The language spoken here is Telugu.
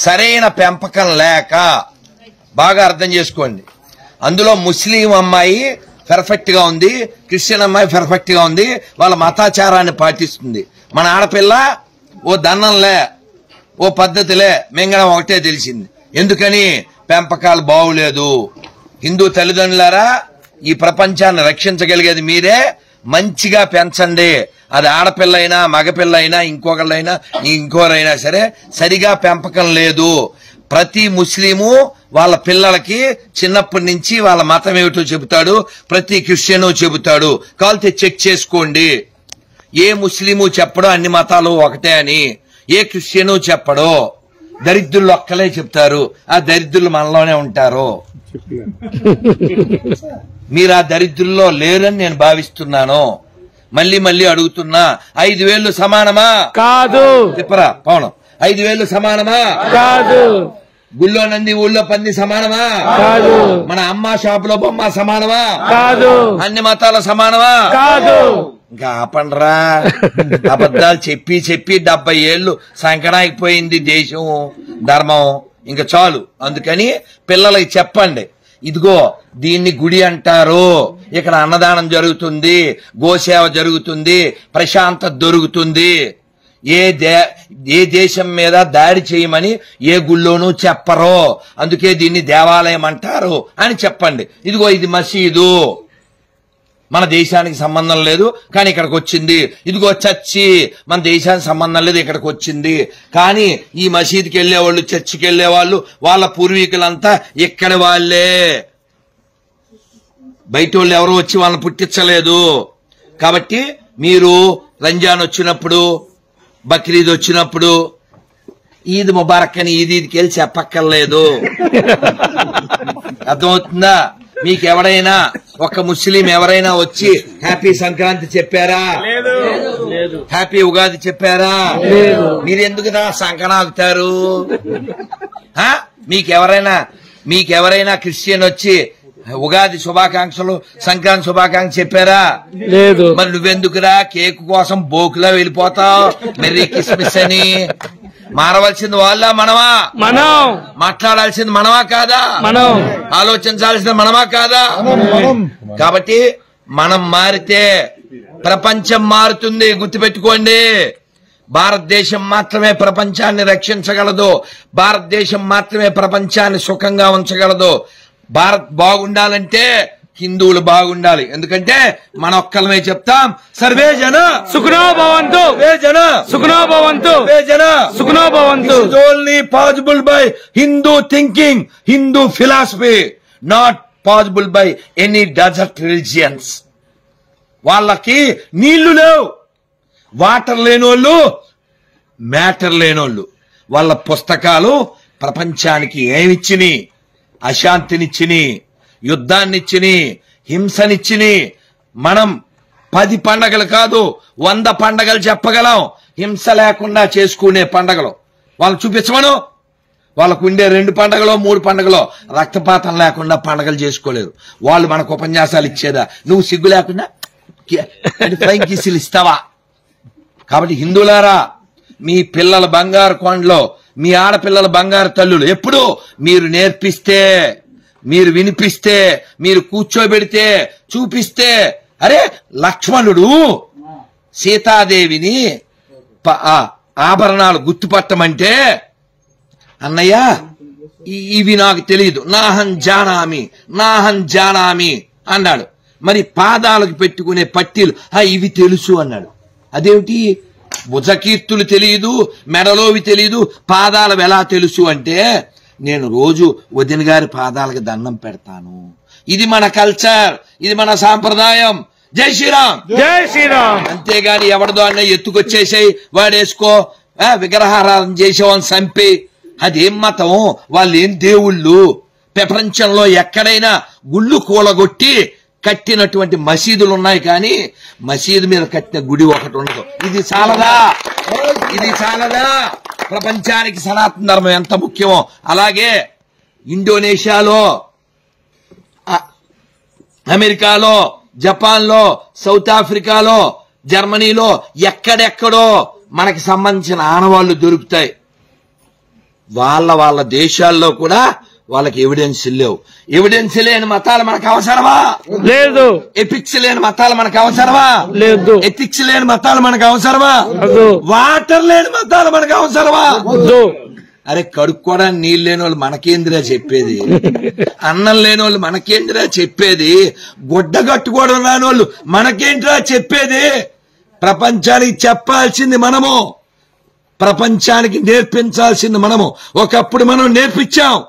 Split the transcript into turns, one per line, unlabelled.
సరైన పెంపకం లేక బాగా అర్థం చేసుకోండి. అందులో ముస్లిం అమ్మాయి పర్ఫెక్ట్ గా ఉంది, క్రిస్టియన్ అమ్మాయి పర్ఫెక్ట్ గా ఉంది, వాళ్ళ మతాచారాన్ని పాటిస్తుంది. మన ఆడపిల్ల ఓ దన్నంలే, ఓ పద్ధతిలే, మింగడం ఒకటే తెలిసింది. ఎందుకని? పెంపకాలు బాగులేదు. హిందూ తల్లిదండ్రులారా, ఈ ప్రపంచాన్ని రక్షించగలిగేది మీరే. మంచిగా పెంచండి. అది ఆడపిల్ల అయినా మగపిల్ల అయినా ఇంకొకళ్ళైనా ఇంకోరైనా సరే సరిగా పెంపకం లేదు. ప్రతి ముస్లిము వాళ్ళ పిల్లలకి చిన్నప్పటి నుంచి వాళ్ళ మతం ఏమిటో చెబుతాడు, ప్రతి క్రిస్టియను చెబుతాడు. కావాలంటే చెక్ చేసుకోండి. ఏ ముస్లిము చెప్పడో అన్ని మతాలు ఒకటే అని, ఏ క్రిస్టియను చెప్పడో. దరిద్రులు ఒక్కలే చెప్తారు, ఆ దరిద్రులు మనలోనే ఉంటారు. మీరు ఆ దరిద్రుల్లో లేరని నేను భావిస్తున్నాను. మళ్ళీ మళ్ళీ అడుగుతున్నా, 5,000 సమానమా?
కాదు.
చెప్పరా పవనం, 5,000 సమానమా?
కాదు.
గుళ్ళో నంది ఊళ్ళో పంది సమానమా?
కాదు.
మన అమ్మ షాపులో బొమ్మ సమానమా?
కాదు.
అన్ని మతాల సమానమా?
కాదు.
ఇంకా ఆపండ్రా. అబద్ధాలు చెప్పి చెప్పి 70 ఏళ్లు సంకనాగిపోయింది దేశం, ధర్మం. ఇంకా చాలు. అందుకని పిల్లలకి చెప్పండి, ఇదిగో దీన్ని గుడి అంటారు, ఇక్కడ అన్నదానం జరుగుతుంది, గోసేవ జరుగుతుంది, ప్రశాంతత దొరుకుతుంది. ఏ దేశం మీద దాడి చేయమని ఏ గుళ్ళోనూ చెప్పరు. అందుకే దీన్ని దేవాలయం అంటారు అని చెప్పండి. ఇదిగో ఇది మసీదు, మన దేశానికి సంబంధం లేదు కానీ ఇక్కడికి వచ్చింది. ఇదిగో చర్చి, మన దేశానికి సంబంధం లేదు ఇక్కడికి వచ్చింది. కానీ ఈ మసీదుకి వెళ్లేవాళ్ళు, చర్చికి వెళ్లేవాళ్ళు వాళ్ళ పూర్వీకులంతా ఇక్కడి వాళ్లే, బయట వాళ్ళు ఎవరో వచ్చి వాళ్ళని పుట్టించలేదు. కాబట్టి మీరు రంజాన్ వచ్చినప్పుడు, బక్రీద్ వచ్చినప్పుడు ఈద్ ముబారక్ అని ఈదీద్కి వెళ్ళి చెప్పక్కర్లేదు. అర్థమవుతుందా? మీకు ఎవరైనా ఒక ముస్లిం ఎవరైనా వచ్చి హ్యాపీ సంక్రాంతి చెప్పారా? హ్యాపీ ఉగాది చెప్పారా? మీరెందుకు సంకనాగుతారు? మీకెవరైనా క్రిస్టియన్ వచ్చి ఉగాది శుభాకాంక్షలు, సంక్రాంతి శుభాకాంక్షలు చెప్పారా?
లేదు.
మరి నువ్వెందుకురా కేక్ కోసం బోకులా వెళ్ళిపోతావు? మెర్రీ క్రిస్మస్ అని. మారవలసింది వాళ్ళ మనమా?
మనం.
మాట్లాడాల్సింది మనమా కాదా?
మనం.
ఆలోచించాల్సింది మనమా కాదా? కాబట్టి మనం మారితే ప్రపంచం మారుతుంది. గుర్తుపెట్టుకోండి, భారతదేశం మాత్రమే ప్రపంచాన్ని రక్షించగలదు. భారతదేశం మాత్రమే ప్రపంచాన్ని సుఖంగా ఉంచగలదు. భారత్ బాగుండాలంటే హిందువులు బాగుండాలి. ఎందుకంటే మన ఒక్కలమే చెప్తాం, సర్వే జన
సుఖనో భవంతు,
సర్వే జన
సుఖనో భవంతు,
సర్వే జన
సుఖనో భవంతు.
This is only possible by Hindu thinking, Hindu philosophy, not possible by any desert religions. వాళ్ళకి నీళ్లు లేవు, వాటర్ లేనోళ్ళు, మ్యాటర్ లేనోళ్ళు. వాళ్ళ పుస్తకాలు ప్రపంచానికి ఏమిచ్చిని? అశాంతినిచ్చిని, యుద్ధాన్నిచ్చిని, హింసనిచ్చిని. మనం 10 పండగలు కాదు 100 పండగలు చెప్పగలం, హింస లేకుండా చేసుకునే పండగలు. వాళ్ళు చూపించమను. వాళ్ళకు ఉండే 2 పండగలో 3 పండగలో రక్తపాతం లేకుండా పండగలు చేసుకోలేరు. వాళ్ళు మనకు ఉపన్యాసాలు ఇచ్చేదా? నువ్వు సిగ్గు లేకుండా ఫ్లైంగ్ కిస్సులు ఇస్తావా? కాబట్టి హిందువులారా, మీ పిల్లల బంగారు కొండలో, మీ ఆడపిల్లల బంగారు తల్లులు ఎప్పుడు మీరు నేర్పిస్తే, మీరు వినిపిస్తే, మీరు కూర్చోబెడితే, చూపిస్తే. అరే లక్ష్మణుడు సీతాదేవిని ఆభరణాలు గుర్తుపట్టమంటే, అన్నయ్య ఇవి నాకు తెలియదు, నాహం జానామి అన్నాడు. మరి పాదాలకు పెట్టుకునే పట్టీలు ఇవి తెలుసు అన్నాడు. అదేమిటి? భుజకీర్తులు తెలియదు, మెడలోవి తెలియదు, పాదాలు ఎలా తెలుసు అంటే, నేను రోజు వదిన గారి పాదాలకు దండం పెడతాను. ఇది మన కల్చర్, ఇది మన సాంప్రదాయం. జై శ్రీరామ్,
జై శ్రీరామ్.
అంతేగాని ఎవరిదో అన్న ఎత్తుకొచ్చేసాయి వాడేసుకో, విగ్రహారాధన చేసేవాళ్ళని చంపి, అదేం మతం? వాళ్ళు ఏం దేవుళ్ళు? ప్రపంచంలో ఎక్కడైనా గుళ్ళు కూలగొట్టి కట్టినటువంటి మసీదులు ఉన్నాయి, కానీ మసీదు మీద కట్టిన గుడి ఒకటి ఉండదు. ఇది చాలదా? ప్రపంచానికి సనాతన ధర్మం ఎంత ముఖ్యమో అలాగే ఇండోనేషియాలో, అమెరికాలో, జపాన్లో, సౌత్ ఆఫ్రికాలో, జర్మనీలో ఎక్కడెక్కడో మనకి సంబంధించిన ఆనవాళ్లు దొరుకుతాయి. వాళ్ళ దేశాల్లో కూడా వాళ్ళకి ఎవిడెన్స్ లేవు. ఎవిడెన్స్ లేని మతాలు మనకు అవసరమా?
లేదు.
ఎథిక్స్ లేని మతాలు మనకు అవసరమా?
లేదు.
ఎథిక్స్ లేని మతాలు మనకు అవసరమా?
వద్దు.
వాటర్ లేని మతాలు మనకు అవసరమా?
వద్దు.
అరే కడుక్కోవడానికి నీళ్ళు లేని వాళ్ళు మనకేందిరా చెప్పేది? అన్నం లేని వాళ్ళు మనకేంటిరా చెప్పేది? గుడ్డ కట్టుకోవడం రాని వాళ్ళు మనకేంటిరా చెప్పేది? ప్రపంచానికి చెప్పాల్సింది మనము, ప్రపంచానికి నేర్పించాల్సింది మనము. ఒకప్పుడు మనం నేర్పించాం.